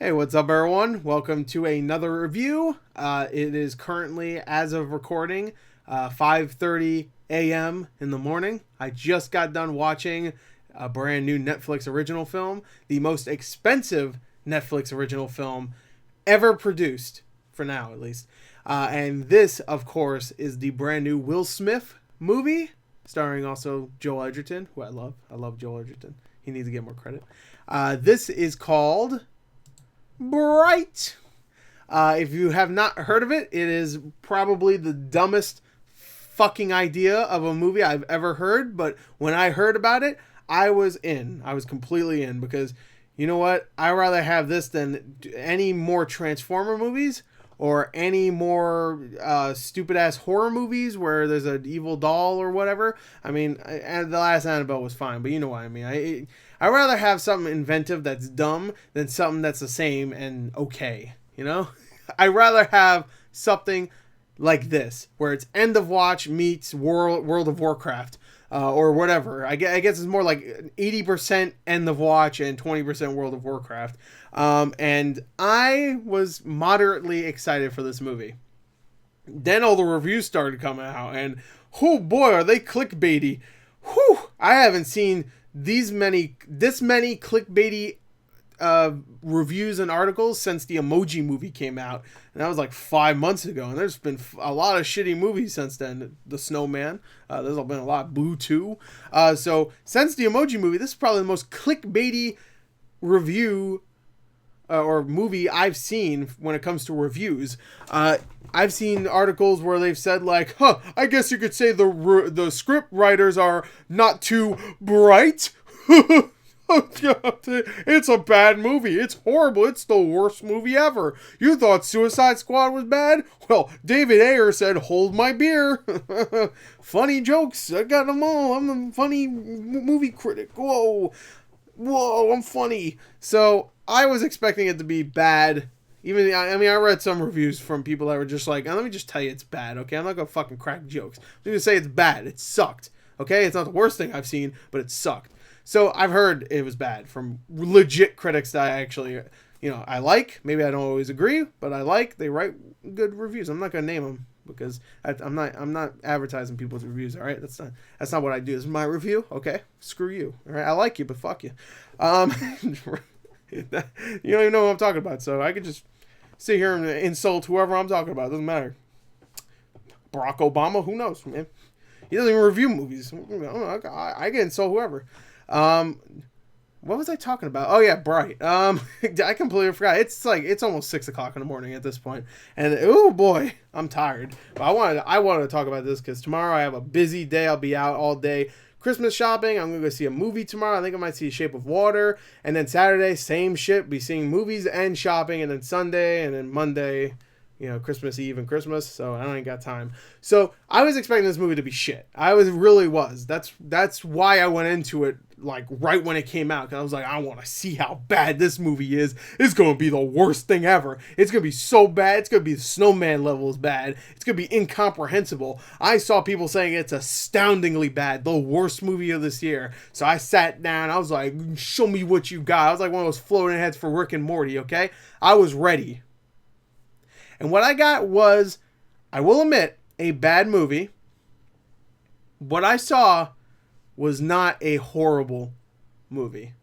Hey, what's up, everyone? Welcome to another review. It is currently, as of recording, 5:30 a.m. in the morning. I just got done watching a brand new Netflix original film, the most expensive Netflix original film ever produced, for now at least. And this, of course, is the brand new Will Smith movie, starring also Joel Edgerton, who I love. I love Joel Edgerton. He needs to get more credit. This is called Bright. If you have not heard of it, it is probably the dumbest fucking idea of a movie I've ever heard. But when I heard about it, I was in. I was completely in because you know what? I'd rather have this than any more Transformer movies or any more stupid ass horror movies where there's an evil doll or whatever. I mean, the last Annabelle was fine, but you know what I mean. I'd rather have something inventive that's dumb than something that's the same and okay, you know? I'd rather have something like this, where it's End of Watch meets World of Warcraft, or whatever. I guess it's more like 80% End of Watch and 20% World of Warcraft. And I was moderately excited for this movie. Then all the reviews started coming out, and oh boy, are they clickbaity. Whew, I haven't seen this many clickbaity reviews and articles since the Emoji Movie came out, and that was like 5 months ago. And there's been a lot of shitty movies since then. The Snowman, there's been a lot. Boo 2. So since the Emoji Movie, this is probably the most clickbaity review or movie I've seen when it comes to reviews. I've seen articles where they've said like, I guess you could say the script writers are not too bright. It's a bad movie. It's horrible. It's the worst movie ever. You thought Suicide Squad was bad? Well, David Ayer said, hold my beer. Funny jokes. I got them all. I'm a funny movie critic. Whoa, I'm funny. So I was expecting it to be bad. I read some reviews from people that were just like, let me just tell you it's bad, okay? I'm not going to fucking crack jokes. I'm going to say it's bad. It sucked, okay? It's not the worst thing I've seen, but it sucked. So I've heard it was bad from legit critics that I actually, I like. Maybe I don't always agree, but I like. They write good reviews. I'm not going to name them because I'm not advertising people's reviews, all right? That's not what I do. This is my review, okay? Screw you, all right? I like you, but fuck you. You don't even know what I'm talking about, so I could just sit here and insult whoever I'm talking about. It doesn't matter. Barack Obama, who knows, man? He doesn't even review movies. I can insult whoever. What was I talking about? Oh yeah, Bright. I completely forgot. It's almost 6 o'clock in the morning at this point, and oh boy, I'm tired. But I wanted to talk about this because tomorrow I have a busy day. I'll be out all day. Christmas shopping. I'm going to go see a movie tomorrow. I think I might see Shape of Water. And then Saturday, same shit. Be seeing movies and shopping. And then Sunday and then Monday, Christmas Eve and Christmas. So I ain't got time. So I was expecting this movie to be shit. Really was. That's why I went into it like right when it came out. Because I was like, I want to see how bad this movie is. It's going to be the worst thing ever. It's going to be so bad. It's going to be the Snowman levels bad. It's going to be incomprehensible. I saw people saying it's astoundingly bad. The worst movie of this year. So I sat down. I was like, show me what you got. I was like one of those floating heads for Rick and Morty, okay? I was ready. And what I got was, I will admit, a bad movie. What I saw was not a horrible movie.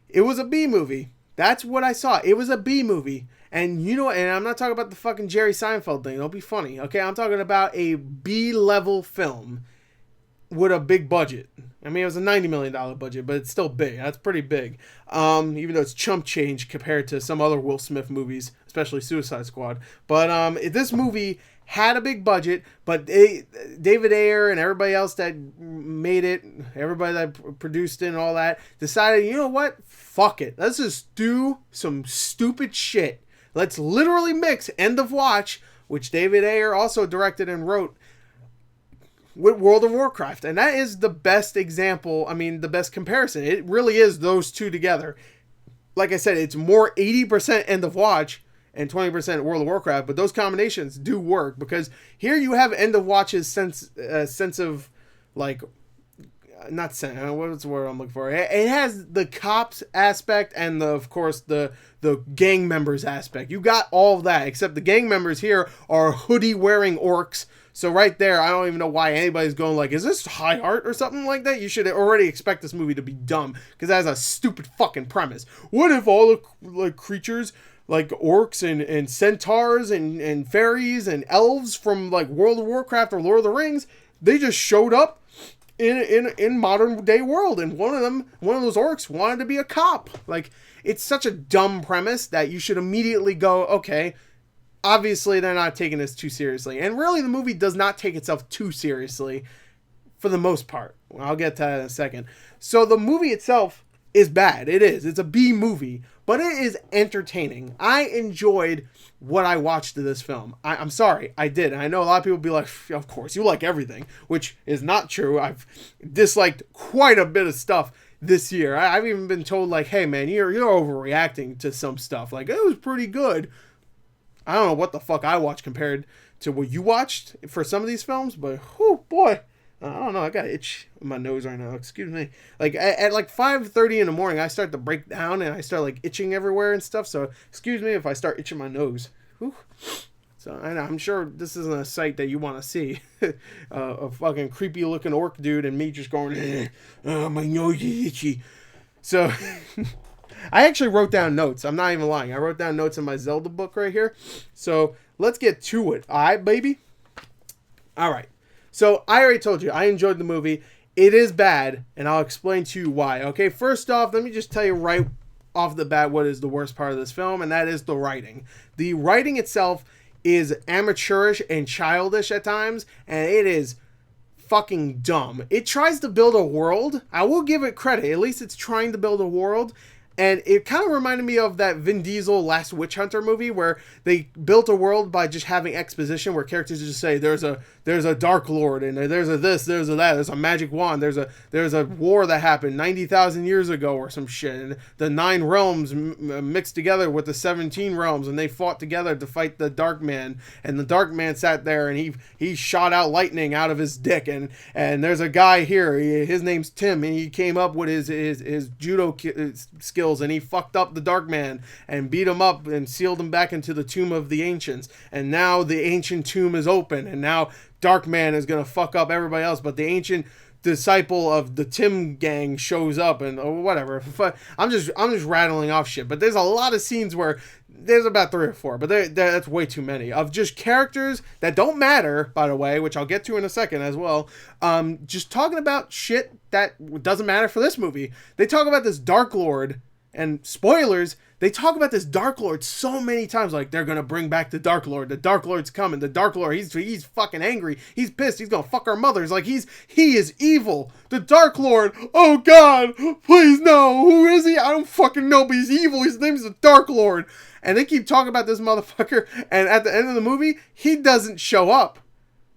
It was a B movie. That's what I saw. It was a B movie. And and I'm not talking about the fucking Jerry Seinfeld thing. Don't be funny, okay? I'm talking about a B-level film with a big budget. I mean, it was a $90 million budget, but it's still big. That's pretty big. Even though it's chump change compared to some other Will Smith movies, especially Suicide Squad. But this movie had a big budget, but David Ayer and everybody else that made it, everybody that produced it and all that, decided, you know what? Fuck it. Let's just do some stupid shit. Let's literally mix End of Watch, which David Ayer also directed and wrote, with World of Warcraft. And that is the best example, the best comparison. It really is those two together. Like I said, it's more 80% End of Watch and 20% World of Warcraft, but those combinations do work because here you have End of Watch's sense of like not what's the word I'm looking for? It has the cops aspect and of course the gang members aspect. You got all of that, except the gang members here are hoodie wearing orcs. So right there, I don't even know why anybody's going like, is this high art or something like that? You should already expect this movie to be dumb, because that has a stupid fucking premise. What if all the like creatures, like orcs and centaurs and fairies and elves from like World of Warcraft or Lord of the Rings, they just showed up in modern day world, and one of those orcs wanted to be a cop? Like, it's such a dumb premise that you should immediately go, okay, obviously they're not taking this too seriously. And really, the movie does not take itself too seriously for the most part. I'll get to that in a second. So the movie itself is bad. It is. It's a B movie, but it is entertaining. I enjoyed what I watched of this film. I'm sorry, I did. And I know a lot of people be like, of course, you like everything, which is not true. I've disliked quite a bit of stuff this year. I've even been told like, hey man, you're overreacting to some stuff. Like, it was pretty good. I don't know what the fuck I watched compared to what you watched for some of these films, but oh boy, I don't know. I got an itch in my nose right now. Excuse me. Like at like 5:30 in the morning, I start to break down and I start like itching everywhere and stuff. So excuse me if I start itching my nose. Whew. So I'm sure this isn't a sight that you want to see. A fucking creepy looking orc dude and me just going, my nose is itchy. So I actually wrote down notes. I'm not even lying. I wrote down notes in my Zelda book right here. So let's get to it. All right, baby? All right. So I already told you, I enjoyed the movie. It is bad, and I'll explain to you why. Okay, first off, let me just tell you right off the bat what is the worst part of this film, and that is the writing. The writing itself is amateurish and childish at times, and it is fucking dumb. It tries to build a world. I will give it credit. At least it's trying to build a world. And it kind of reminded me of that Vin Diesel Last Witch Hunter movie where they built a world by just having exposition where characters just say there's a Dark Lord and there's a this, there's a that, there's a magic wand, there's a war that happened 90,000 years ago or some shit, and the 9 realms mixed together with the 17 realms, and they fought together to fight the Dark Man, and the Dark Man sat there and he shot out lightning out of his dick, and there's a guy here, his name's Tim, and he came up with his judo skills, and he fucked up the Dark Man and beat him up and sealed him back into the tomb of the ancients, and now the ancient tomb is open, and now Dark Man is gonna fuck up everybody else, but the ancient disciple of the Tim gang shows up, and whatever. I'm just rattling off shit, but there's a lot of scenes where there's about 3 or 4, but that's way too many of just characters that don't matter, by the way, which I'll get to in a second as well. Just talking about shit that doesn't matter for this movie. They talk about this Dark Lord, and spoilers, they talk about this Dark Lord so many times, like they're gonna bring back the Dark Lord. The Dark Lord's coming. The Dark Lord, he's fucking angry. He's pissed. He's gonna fuck our mothers. Like he is evil. The Dark Lord. Oh God, please no. Who is he? I don't fucking know, but he's evil. His name's the Dark Lord. And they keep talking about this motherfucker. And at the end of the movie, he doesn't show up.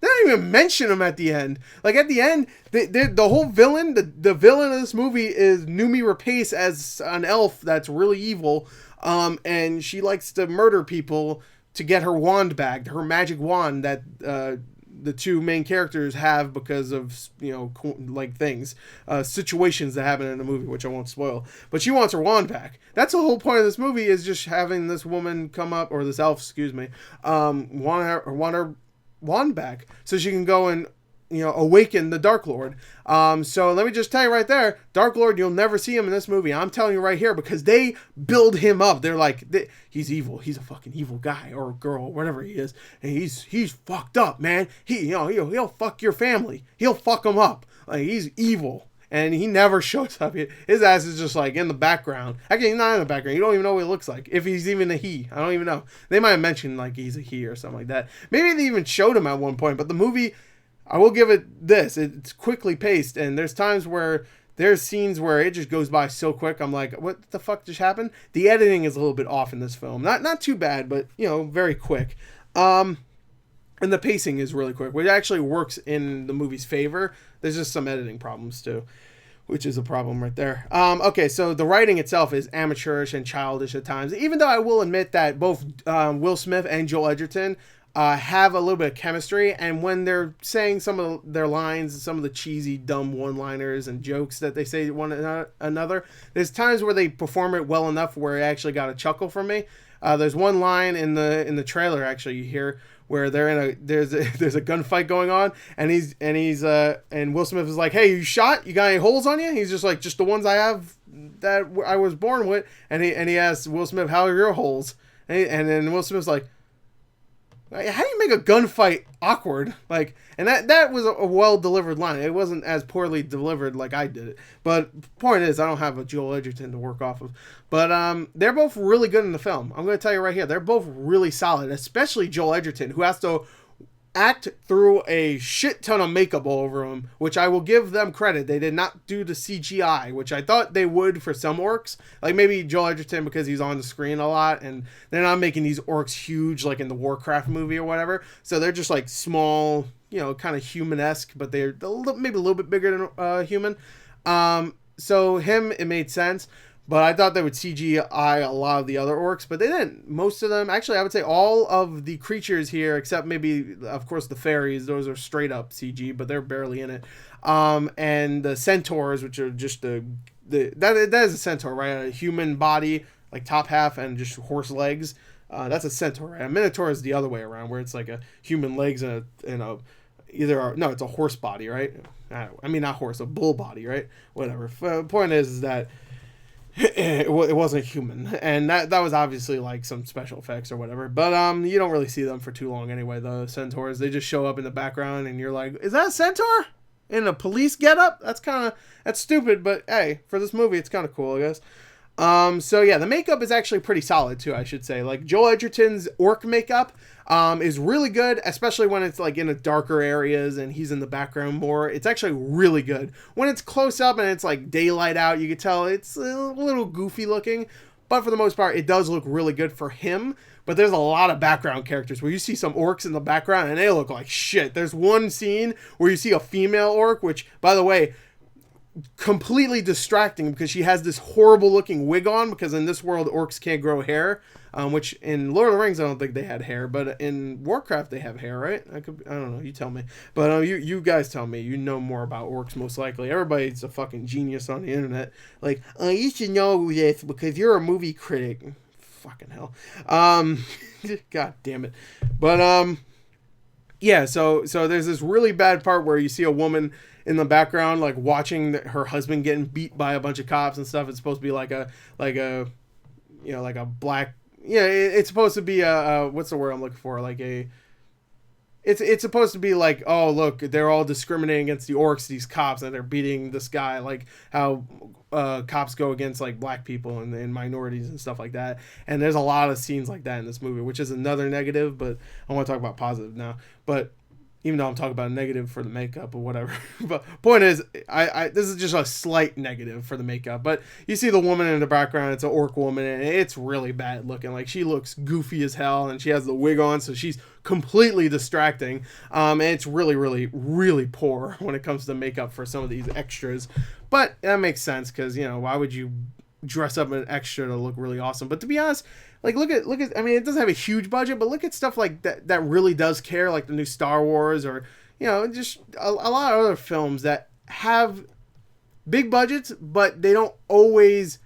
They don't even mention him at the end. Like at the end, the whole villain, the villain of this movie is Numi Rapace as an elf that's really evil, and she likes to murder people to get her wand back, her magic wand that the 2 main characters have because of like things, situations that happen in the movie, which I won't spoil. But she wants her wand back. That's the whole point of this movie, is just having this woman come up, or this elf, excuse me, want her wand back so she can go and awaken the Dark Lord. So let me just tell you right there, Dark Lord, you'll never see him in this movie. I'm telling you right here, because they build him up. They're like, he's evil. He's a fucking evil guy or girl, whatever he is, and he's fucked up, man. He'll fuck your family. He'll fuck them up. Like, he's evil. And he never shows up. His ass is just like in the background. Actually, he's not in the background. You don't even know what he looks like. If he's even a he. I don't even know. They might have mentioned like he's a he or something like that. Maybe they even showed him at one point. But the movie, I will give it this. It's quickly paced. And there's times where there's scenes where it just goes by so quick. I'm like, what the fuck just happened? The editing is a little bit off in this film. Not too bad, but very quick. And the pacing is really quick, which actually works in the movie's favor. There's just some editing problems too, which is a problem right there. Okay, so the writing itself is amateurish and childish at times, even though I will admit that both Will Smith and Joel Edgerton have a little bit of chemistry, and when they're saying some of their lines, some of the cheesy, dumb one-liners and jokes that they say to one another, there's times where they perform it well enough where it actually got a chuckle from me. There's one line in the trailer actually you hear where there's a gunfight going on, and Will Smith is like, "Hey, you shot? You got any holes on you?" He's just like, "Just the ones I have that I was born with." And he asks Will Smith, "How are your holes?" And then Will Smith's like, how do you make a gunfight awkward? Like, and that was a well delivered line. It wasn't as poorly delivered like I did it. But point is, I don't have a Joel Edgerton to work off of. But they're both really good in the film. I'm going to tell you right here, they're both really solid, especially Joel Edgerton, who has to act through a shit ton of makeup all over him, which I will give them credit. They did not do the CGI, which I thought they would for some orcs. Like maybe Joel Edgerton because he's on the screen a lot, and they're not making these orcs huge like in the Warcraft movie or whatever. So they're just like small, kind of human-esque, but they're maybe a little bit bigger than human. So him, it made sense. But I thought they would CGI a lot of the other orcs, but they didn't. Most of them, actually, I would say all of the creatures here, except maybe, of course, the fairies, those are straight up CG, but they're barely in it. And the centaurs, which are just that is a centaur, right? A human body, like top half, and just horse legs. That's a centaur, right? A minotaur is the other way around, where it's like a human legs and it's a horse body, right? I mean, not horse, a bull body, right? Whatever. Point is that it wasn't human, and that was obviously like some special effects or whatever, but you don't really see them for too long anyway. The centaurs, they just show up in the background and you're like, is that a centaur in a police getup? That's stupid, but hey, for this movie it's kind of cool, I guess. So yeah, the makeup is actually pretty solid too, I should say. Like Joel Edgerton's orc makeup is really good, especially when it's like in the darker areas and he's in the background more. It's actually really good. When it's close up and it's like daylight out, you can tell it's a little goofy looking, but for the most part, it does look really good for him. But there's a lot of background characters where you see some orcs in the background and they look like shit. There's one scene where you see a female orc, which, by the way, completely distracting because she has this horrible looking wig on, because in this world orcs can't grow hair, which in Lord of the Rings I don't think they had hair, but in Warcraft they have hair, right? I don't know, you tell me, but you guys tell me, you know more about orcs most likely. Everybody's a fucking genius on the internet, like, you should know this because you're a movie critic. Fucking hell. God damn it. But yeah, so there's this really bad part where you see a woman in the background, like watching her husband getting beat by a bunch of cops and stuff. It's supposed to be like a black, it's supposed to be a what's the word I'm looking for? Like it's supposed to be like, oh look, they're all discriminating against the orcs, these cops, and they're beating this guy, like how cops go against like black people and minorities and stuff like that. And there's a lot of scenes like that in this movie, which is another negative, but I want to talk about positive now. But even though I'm talking about negative for the makeup or whatever. But point is, this is just a slight negative for the makeup. But you see the woman in the background, it's an orc woman, and it's really bad looking. Like, she looks goofy as hell, and she has the wig on, so she's completely distracting. And it's really, really, really poor when it comes to makeup for some of these extras. But that makes sense, because, why would you dress up an extra to look really awesome? But to be honest, like, look at, I mean, it doesn't have a huge budget, but look at stuff like that really does care, like the new Star Wars, or, just a lot of other films that have big budgets, but they don't always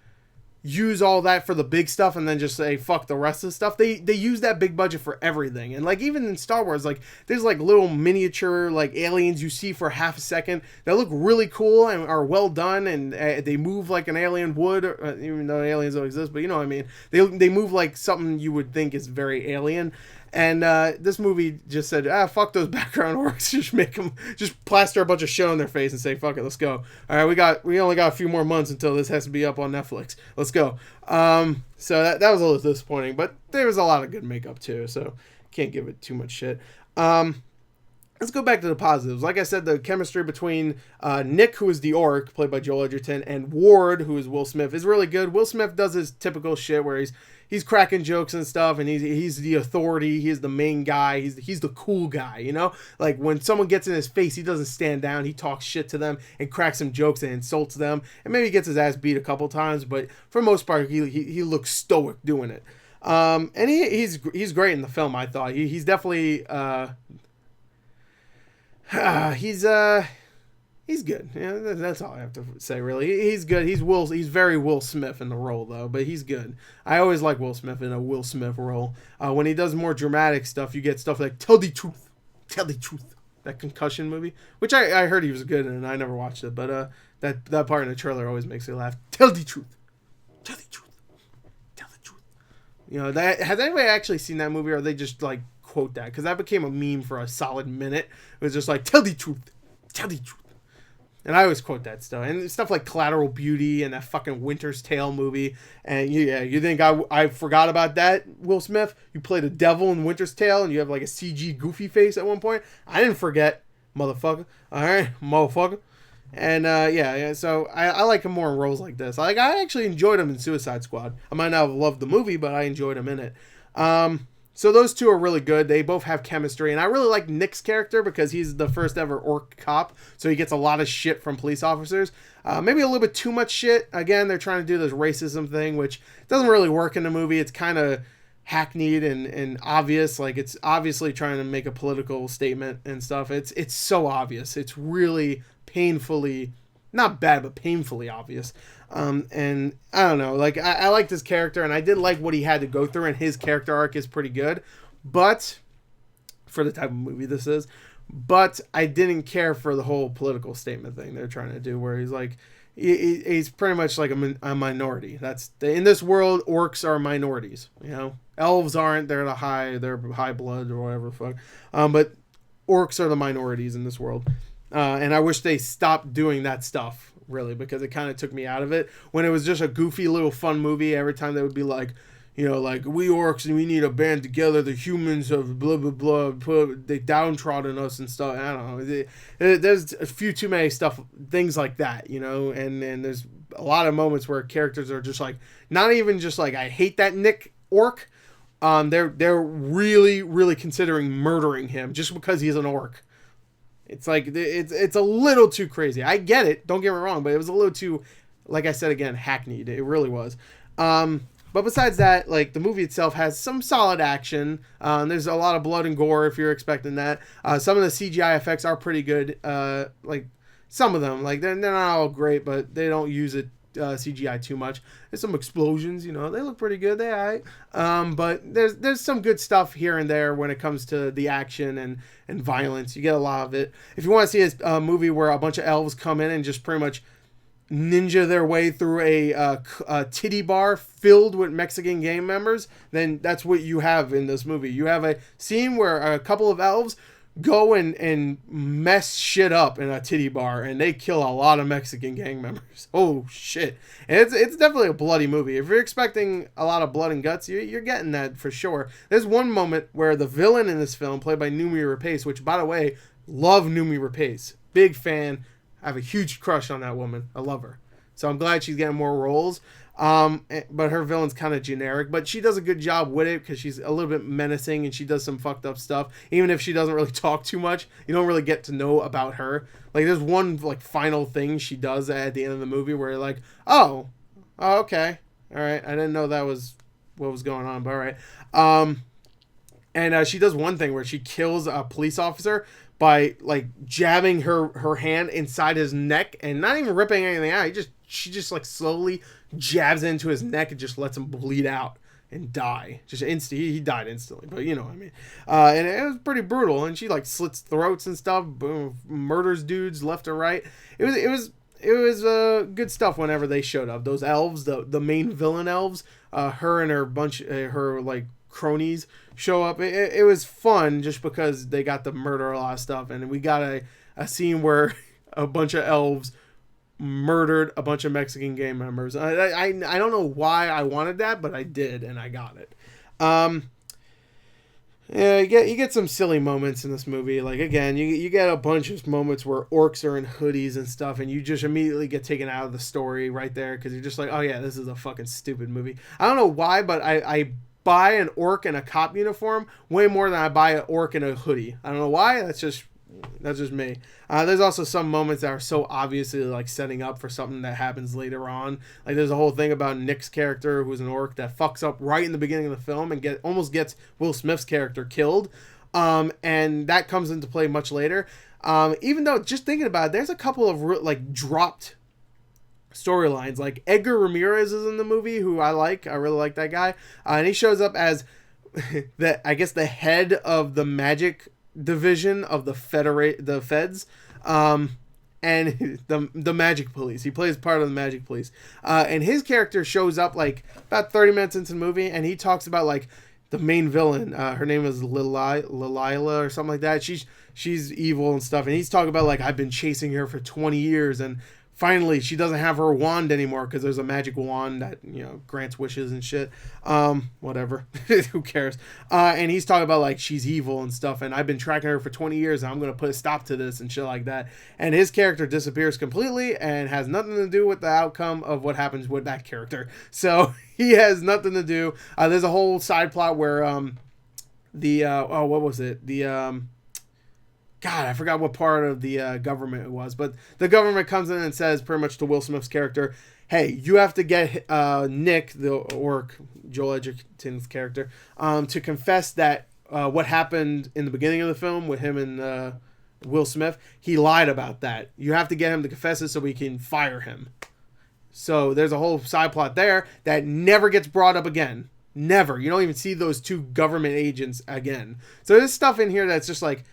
use all that for the big stuff and then just say fuck the rest of the stuff. They use that big budget for everything. And like, even in Star Wars, like, there's like little miniature like aliens you see for half a second that look really cool and are well done, and they move like an alien would, even though aliens don't exist, but you know what I mean. They move like something you would think is very alien. And this movie just said, fuck those background orcs. Just plaster a bunch of shit on their face and say, fuck it, let's go. All right, we only got a few more months until this has to be up on Netflix. Let's go. So that was a little disappointing, but there was a lot of good makeup too, so can't give it too much shit. Let's go back to the positives. Like I said, the chemistry between Nick, who is the orc, played by Joel Edgerton, and Ward, who is Will Smith, is really good. Will Smith does his typical shit where he's cracking jokes and stuff, and he's the authority, he's the main guy, he's the cool guy, Like, when someone gets in his face, he doesn't stand down, he talks shit to them and cracks some jokes and insults them, and maybe gets his ass beat a couple times, but for the most part, he looks stoic doing it. And he's great in the film. I thought he's definitely he's he's good. Yeah, that's all I have to say. Really, he's good. He's very Will Smith in the role though, but he's good. I always like Will Smith in a Will Smith role. When he does more dramatic stuff, you get stuff like "Tell the Truth," "Tell the Truth." That concussion movie, which I heard he was good in, and I never watched it, but that part in the trailer always makes me laugh. Tell the truth. Tell the truth. Tell the truth. You know, has anybody actually seen that movie, or they just like quote that? Because that became a meme for a solid minute. It was just like, tell the truth. Tell the truth. And I always quote that stuff. And stuff like Collateral Beauty and that fucking Winter's Tale movie. And you think I forgot about that, Will Smith? You play the devil in Winter's Tale and you have like a CG goofy face at one point. I didn't forget, motherfucker. Alright, motherfucker. And so I like him more in roles like this. I actually enjoyed him in Suicide Squad. I might not have loved the movie, but I enjoyed him in it. So those two are really good. They both have chemistry. And I really like Nick's character because he's the first ever orc cop. So he gets a lot of shit from police officers. Maybe a little bit too much shit. Again, they're trying to do this racism thing, which doesn't really work in the movie. It's kind of hackneyed and obvious. Like, it's obviously trying to make a political statement and stuff. It's so obvious. It's really painfully, not bad, but painfully obvious. And I don't know, like I liked his character and I did like what he had to go through, and his character arc is pretty good, but for the type of movie this is, but I didn't care for the whole political statement thing they're trying to do, where he's like, he's pretty much like a minority. That's in this world, orcs are minorities, you know, elves aren't, they're high blood or whatever the fuck. But orcs are the minorities in this world. And I wish they stopped doing that stuff, really, because it kind of took me out of it. When it was just a goofy little fun movie, every time they would be like, you know, like, we orcs and we need to band together, the humans of blah, blah, blah, they downtrodden us and stuff. I don't know. There's a few too many things like that, you know, and there's a lot of moments where characters are just like, not even just like, I hate that Nick orc. They're really, really considering murdering him just because he's an orc. It's like, it's a little too crazy. I get it, don't get me wrong, but it was a little too, like I said again, hackneyed. It really was. But besides that, like, the movie itself has some solid action. There's a lot of blood and gore if you're expecting that. Some of the CGI effects are pretty good. Like, some of them, like, they're not all great, but they don't use it CGI too much. There's some explosions, you know, they look pretty good. They alright. But there's some good stuff here and there when it comes to the action and violence. You get a lot of it. If you want to see a movie where a bunch of elves come in and just pretty much ninja their way through a titty bar filled with Mexican gang members, then that's what you have in this movie. You have a scene where a couple of elves go and mess shit up in a titty bar, and they kill a lot of Mexican gang members. Oh shit. And it's definitely a bloody movie. If you're expecting a lot of blood and guts, you're getting that for sure. There's one moment where the villain in this film, played by Noomi Rapace, which, by the way, love Noomi Rapace, big fan. I have a huge crush on that woman. I love her. So I'm glad she's getting more roles. But her villain's kind of generic, but she does a good job with it because she's a little bit menacing and she does some fucked up stuff. Even if she doesn't really talk too much, you don't really get to know about her. Like, there's one like final thing she does at the end of the movie where you're like, oh okay, all right, I didn't know that was what was going on, but all right. And she does one thing where she kills a police officer by like jabbing her hand inside his neck and not even ripping anything out. She just like slowly jabs into his neck and just lets him bleed out and die. Just he died instantly, but you know what I mean. And it was pretty brutal. And she like slits throats and stuff, boom, murders dudes left or right. It was good stuff whenever they showed up. Those elves, the main villain elves, her and her bunch, her like cronies show up. It was fun just because they got to murder a lot of stuff, and we got a scene where a bunch of elves murdered a bunch of Mexican gang members. I don't know why I wanted that, but I did, and I got it. Yeah, you get some silly moments in this movie. Like, again, you get a bunch of moments where orcs are in hoodies and stuff, and you just immediately get taken out of the story right there because you're just like, oh yeah, this is a fucking stupid movie. I don't know why, but I buy an orc in a cop uniform way more than I buy an orc in a hoodie. I don't know why. That's just That's just me. There's also some moments that are so obviously like setting up for something that happens later on. Like there's a whole thing about Nick's character, who's an orc, that fucks up right in the beginning of the film and almost gets Will Smith's character killed. And that comes into play much later. Even though, just thinking about it, there's a couple of like dropped storylines. Like Edgar Ramirez is in the movie, who I like. I really like that guy. And he shows up as the head of the magic division of the feds, and the magic police. He plays part of the magic police, and his character shows up like about 30 minutes into the movie, and he talks about like the main villain. Her name is Lilila or something like that. She's evil and stuff, and he's talking about like, I've been chasing her for 20 years, and finally she doesn't have her wand anymore because there's a magic wand that, you know, grants wishes and shit. Whatever. Who cares? And he's talking about like, she's evil and stuff, and I've been tracking her for 20 years, and I'm going to put a stop to this and shit like that. And his character disappears completely and has nothing to do with the outcome of what happens with that character. So he has nothing to do. There's a whole side plot where what was it? God, I forgot what part of the government it was, but the government comes in and says pretty much to Will Smith's character, hey, you have to get Nick, the orc, Joel Edgerton's character, to confess that what happened in the beginning of the film with him and Will Smith, he lied about that. You have to get him to confess it so we can fire him. So there's a whole side plot there that never gets brought up again. Never. You don't even see those two government agents again. So there's stuff in here that's just like,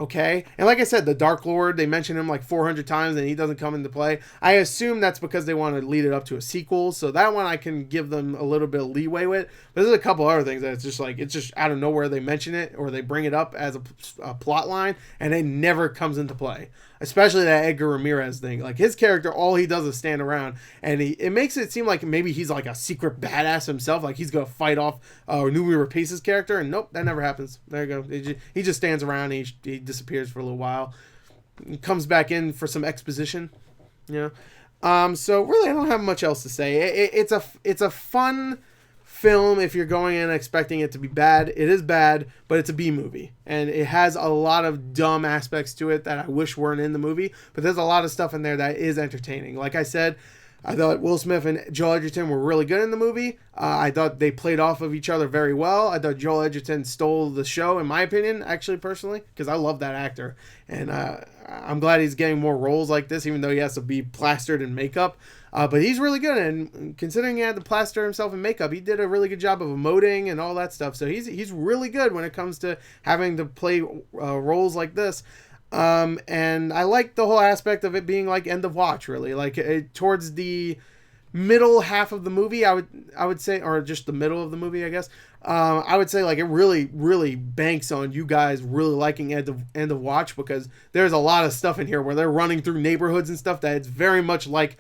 okay. And like I said, the Dark Lord, they mention him like 400 times and he doesn't come into play. I assume that's because they want to lead it up to a sequel. So that one I can give them a little bit of leeway with. But there's a couple other things that it's just out of nowhere they mention it or they bring it up as a plot line and it never comes into play. Especially that Edgar Ramirez thing. Like his character, all he does is stand around, and it makes it seem like maybe he's like a secret badass himself. Like he's gonna fight off Numi Rapace's character, and nope, that never happens. There you go. He just stands around. And he disappears for a little while. He comes back in for some exposition. You know. So really, I don't have much else to say. It's a fun film if you're going in expecting it to be bad. It is bad, but it's a B movie, and it has a lot of dumb aspects to it that I wish weren't in the movie, but there's a lot of stuff in there that is entertaining. Like I said, I thought Will Smith and Joel Edgerton were really good in the movie. I thought they played off of each other very well. I thought Joel Edgerton stole the show, in my opinion, actually, personally, because I love that actor. And I'm glad he's getting more roles like this, even though he has to be plastered in makeup. But he's really good, and considering he had to plaster himself in makeup, he did a really good job of emoting and all that stuff. So he's really good when it comes to having to play roles like this. And I like the whole aspect of it being like end of watch, really. Like towards the middle half of the movie, I would say, or just the middle of the movie, I guess. I would say like it really, really banks on you guys really liking end of watch, because there's a lot of stuff in here where they're running through neighborhoods and stuff that it's very much like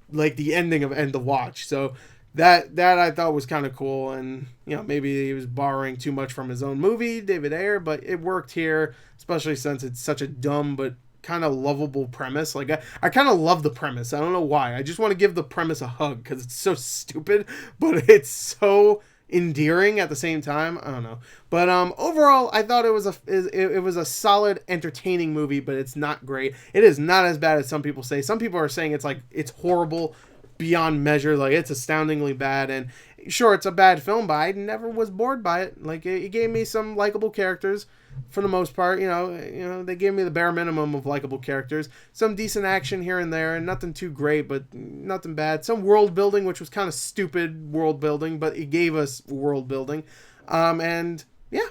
the ending of End of Watch. So that I thought was kind of cool, and you know, maybe he was borrowing too much from his own movie, David Ayer, but it worked here, especially since it's such a dumb but kind of lovable premise. Like I kind of love the premise. I don't know why. I just want to give the premise a hug because it's so stupid, but it's so endearing at the same time. I don't know, but overall I thought it was a solid, entertaining movie, but it's not great. It is not as bad as some people say. Some people are saying it's horrible beyond measure, like it's astoundingly bad. And sure, it's a bad film, but I never was bored by it. Like it gave me some likable characters for the most part. You know, they gave me the bare minimum of likable characters, some decent action here and there, and nothing too great, but nothing bad. Some world building, which was kind of stupid world building, but it gave us world building. And yeah,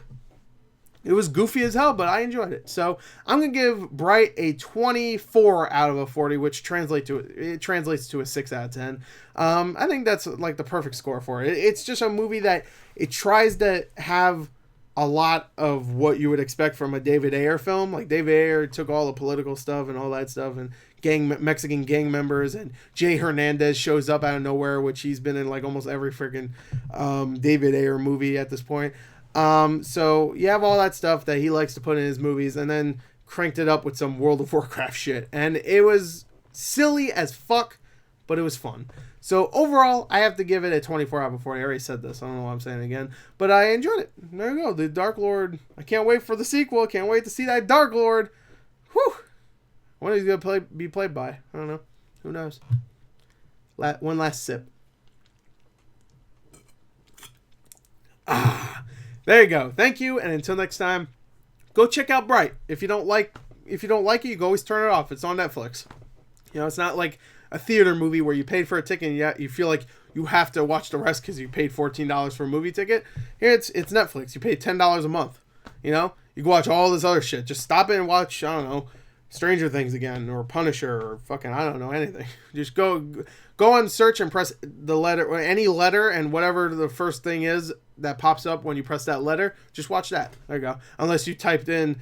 it was goofy as hell, but I enjoyed it. So I'm gonna give Bright a 24 out of a 40, which translates to a 6 out of 10. I think that's like the perfect score for it. It's just a movie that it tries to have a lot of what you would expect from a David Ayer film. Like David Ayer took all the political stuff and all that stuff, and Mexican gang members, and Jay Hernandez shows up out of nowhere, which he's been in like almost every freaking David Ayer movie at this point. So you have all that stuff that he likes to put in his movies, and then cranked it up with some World of Warcraft shit. And it was silly as fuck, but it was fun. So overall, I have to give it a 24 out of 40. I already said this. I don't know why I'm saying it again. But I enjoyed it. There you go. The Dark Lord. I can't wait for the sequel. Can't wait to see that Dark Lord. Whew. When is he gonna be played by? I don't know. Who knows? One last sip. There you go. Thank you, and until next time, go check out Bright. If you don't like it, you can always turn it off. It's on Netflix. You know, it's not like a theater movie where you paid for a ticket and yet you feel like you have to watch the rest because you paid $14 for a movie ticket. Here, it's Netflix. You pay $10 a month. You know, you can watch all this other shit. Just stop it and watch, I don't know, Stranger Things again, or Punisher, or fucking, I don't know, anything. Just go on search and press the letter, or any letter, and whatever the first thing is that pops up when you press that letter, just watch that. There you go. Unless you typed in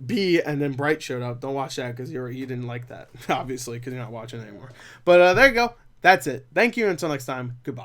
B and then Bright showed up. Don't watch that because you didn't like that, obviously, because you're not watching it anymore. But there you go. That's it. Thank you. Until next time. Goodbye.